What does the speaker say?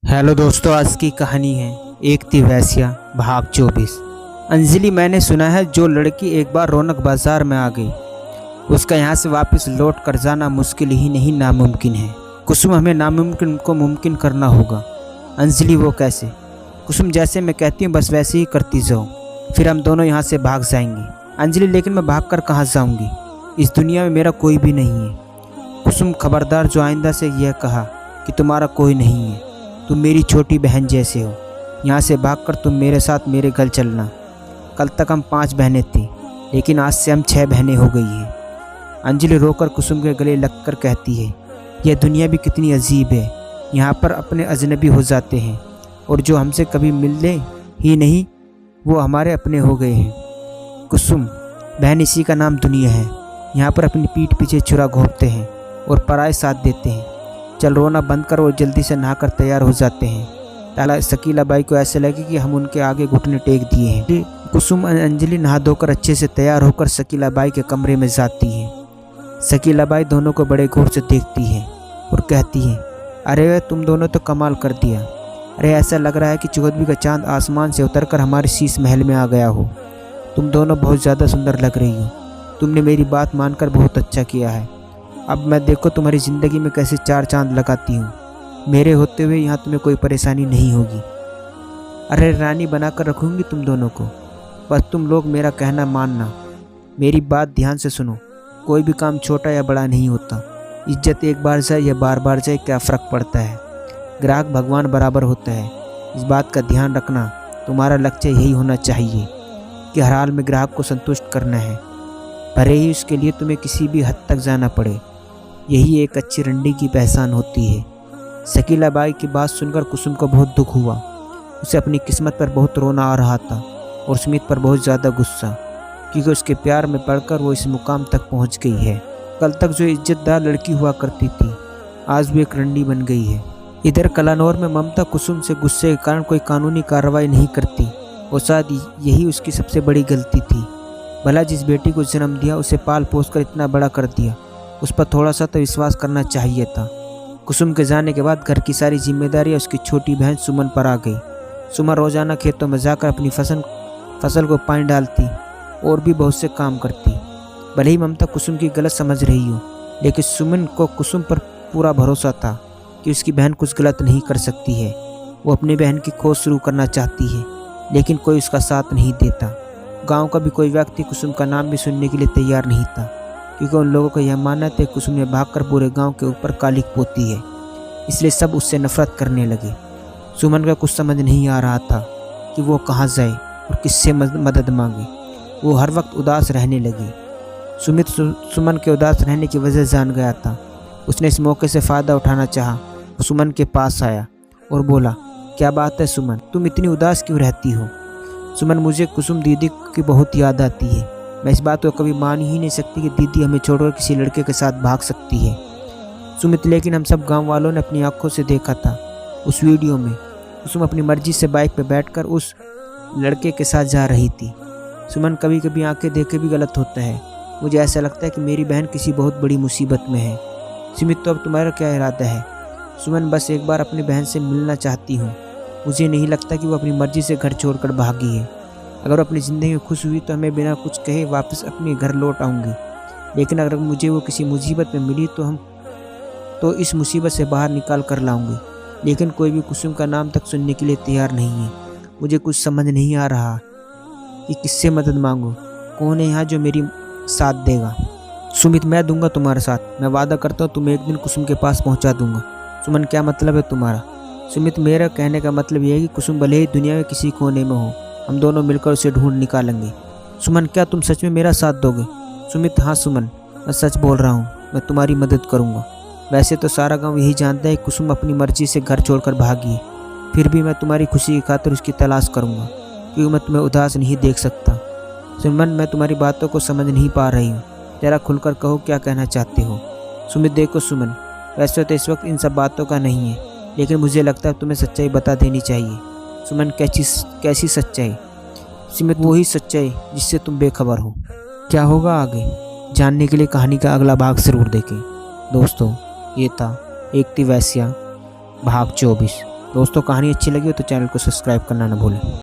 Hello दोस्तों, आज की कहानी है एक थी वेश्या भाग 24। अंजलि, मैंने सुना है जो लड़की एक बार रौनक बाजार में आ गई उसका यहाँ से वापस लौट कर जाना मुश्किल ही नहीं नामुमकिन है। कुसुम, हमें नामुमकिन को मुमकिन करना होगा। अंजलि, वो कैसे? कुसुम, जैसे मैं कहती हूँ बस वैसे ही करती जाओ, फिर हम दोनों यहाँ से भाग जाएंगे। अंजलि, लेकिन मैं भाग कर कहाँ जाऊँगी? इस दुनिया में मेरा कोई भी नहीं है। कुसुम, खबरदार जो आइंदा से यह कहा कि तुम्हारा कोई नहीं है। तुम मेरी छोटी बहन जैसे हो। यहाँ से भागकर तुम मेरे साथ मेरे घर चलना। कल तक हम 5 बहनें थी, लेकिन आज से हम 6 बहनें हो गई हैं। अंजलि रोकर कुसुम के गले लगकर कहती है, यह दुनिया भी कितनी अजीब है। यहाँ पर अपने अजनबी हो जाते हैं और जो हमसे कभी मिलने ही नहीं वो हमारे अपने हो गए हैं। कुसुम बहन, इसी का नाम दुनिया है। यहाँ पर अपनी पीठ पीछे छुरा घोंपते हैं और पराये साथ देते हैं। चल रोना बंद कर और जल्दी से नहाकर तैयार हो जाते हैं। ताला शकीला बाई को ऐसे लगे कि हम उनके आगे घुटने टेक दिए हैं। कुसुम अंजलि नहा धोकर अच्छे से तैयार होकर शकीला बाई के कमरे में जाती है। शकीला बाई दोनों को बड़े गौर से देखती है और कहती है, अरे तुम दोनों तो कमाल कर दिया। अरे ऐसा लग रहा है कि चौदहवीं का चांद आसमान से उतरकर हमारे शीश महल में आ गया हो। तुम दोनों बहुत ज़्यादा सुंदर लग रही हो। तुमने मेरी बात मानकर बहुत अच्छा किया है। अब मैं देखो तुम्हारी ज़िंदगी में कैसे 4 चांद लगाती हूँ। मेरे होते हुए यहाँ तुम्हें कोई परेशानी नहीं होगी। अरे रानी बनाकर रखूँगी तुम दोनों को। बस तुम लोग मेरा कहना मानना। मेरी बात ध्यान से सुनो। कोई भी काम छोटा या बड़ा नहीं होता। इज्जत एक बार जाए या बार बार जाए क्या फ़र्क पड़ता है। ग्राहक भगवान बराबर होता है। इस बात का ध्यान रखना। तुम्हारा लक्ष्य यही होना चाहिए कि हर हाल में ग्राहक को संतुष्ट करना है, भले ही उसके लिए तुम्हें किसी भी हद तक जाना पड़े। यही एक अच्छी रंडी की पहचान होती है। शकीला बाई की बात सुनकर कुसुम को बहुत दुख हुआ। उसे अपनी किस्मत पर बहुत रोना आ रहा था और सुमित पर बहुत ज़्यादा गुस्सा, क्योंकि उसके प्यार में पड़कर वो इस मुकाम तक पहुंच गई है। कल तक जो इज्जतदार लड़की हुआ करती थी, आज भी एक रंडी बन गई है। इधर कलानौर में ममता कुसुम से गुस्से के कारण कोई कानूनी कार्रवाई नहीं करती और शायद यही उसकी सबसे बड़ी गलती थी। भला जिस बेटी को जन्म दिया उसे पाल पोस कर इतना बड़ा कर दिया, उस पर थोड़ा सा तो विश्वास करना चाहिए था। कुसुम के जाने के बाद घर की सारी जिम्मेदारी उसकी छोटी बहन सुमन पर आ गई। सुमन रोजाना खेतों में जाकर अपनी फसल को पानी डालती और भी बहुत से काम करती। भले ही ममता कुसुम की गलत समझ रही हो, लेकिन सुमन को कुसुम पर पूरा भरोसा था कि उसकी बहन कुछ गलत नहीं कर सकती है। वो अपनी बहन की खोज शुरू करना चाहती है, लेकिन कोई उसका साथ नहीं देता। गाँव का भी कोई व्यक्ति कुसुम का नाम भी सुनने के लिए तैयार नहीं था, क्योंकि उन लोगों को यह मानना था कुसुम ने भागकर पूरे गांव के ऊपर कालिक पोती है। इसलिए सब उससे नफरत करने लगे। सुमन का कुछ समझ नहीं आ रहा था कि वो कहाँ जाए और किससे मदद मांगे। वो हर वक्त उदास रहने लगी। सुमित सुमन के उदास रहने की वजह जान गया था। उसने इस मौके से फ़ायदा उठाना चाहा। वो सुमन के पास आया और बोला, क्या बात है सुमन, तुम इतनी उदास क्यों रहती हो? सुमन, मुझे कुसुम दीदी की बहुत याद आती है। मैं इस बात को कभी मान ही नहीं सकती कि दीदी हमें छोड़कर किसी लड़के के साथ भाग सकती है। सुमित, लेकिन हम सब गांव वालों ने अपनी आंखों से देखा था उस वीडियो में कुसुम अपनी मर्जी से बाइक पर बैठकर उस लड़के के साथ जा रही थी। सुमन, कभी कभी आंखें देखे भी गलत होता है। मुझे ऐसा लगता है कि मेरी बहन किसी बहुत बड़ी मुसीबत में है। सुमित, तो अब तुम्हारा क्या इरादा है? सुमन, बस एक बार अपनी बहन से मिलना चाहती हूँ। मुझे नहीं लगता कि वो अपनी मर्जी से घर छोड़कर भागी है। अगर अपनी ज़िंदगी में खुश हुई तो हमें बिना कुछ कहे वापस अपने घर लौट आऊँगी, लेकिन अगर मुझे वो किसी मुसीबत में मिली तो इस मुसीबत से बाहर निकाल कर लाऊंगी। लेकिन कोई भी कुसुम का नाम तक सुनने के लिए तैयार नहीं है। मुझे कुछ समझ नहीं आ रहा कि किससे मदद मांगूं। कौन है यहाँ जो मेरी साथ देगा? सुमित, मैं दूंगा तुम्हारा साथ। मैं वादा करता हूँ तुम्हें एक दिन कुसुम के पास पहुँचा दूंगा। सुमन, क्या मतलब है तुम्हारा? सुमित, मेरा कहने का मतलब यह है कि कुसुम भले ही दुनिया में किसी कोने में हो, हम दोनों मिलकर उसे ढूंढ निकालेंगे। सुमन, क्या तुम सच में मेरा साथ दोगे? सुमित, हाँ सुमन, मैं सच बोल रहा हूँ। मैं तुम्हारी मदद करूँगा। वैसे तो सारा गांव यही जानता है कि कुसुम अपनी मर्जी से घर छोड़कर भागी है, फिर भी मैं तुम्हारी खुशी की खातिर उसकी तलाश करूँगा, क्योंकि मैं तुम्हें उदास नहीं देख सकता। सुमन, मैं तुम्हारी बातों को समझ नहीं पा रही हूँ। जरा खुलकर कहो, क्या कहना चाहते हो? सुमित, देखो सुमन, वैसे तो इस वक्त इन सब बातों का नहीं है, लेकिन मुझे लगता है तुम्हें सच्चाई बता देनी चाहिए। सुमन, कैसी सच्चाई? सुमित, वही सच्चाई जिससे तुम बेखबर हो। क्या होगा आगे जानने के लिए कहानी का अगला भाग जरूर देखें। दोस्तों, ये था एक थी वेश्या भाग 24। दोस्तों कहानी अच्छी लगी हो तो चैनल को सब्सक्राइब करना ना भूलें।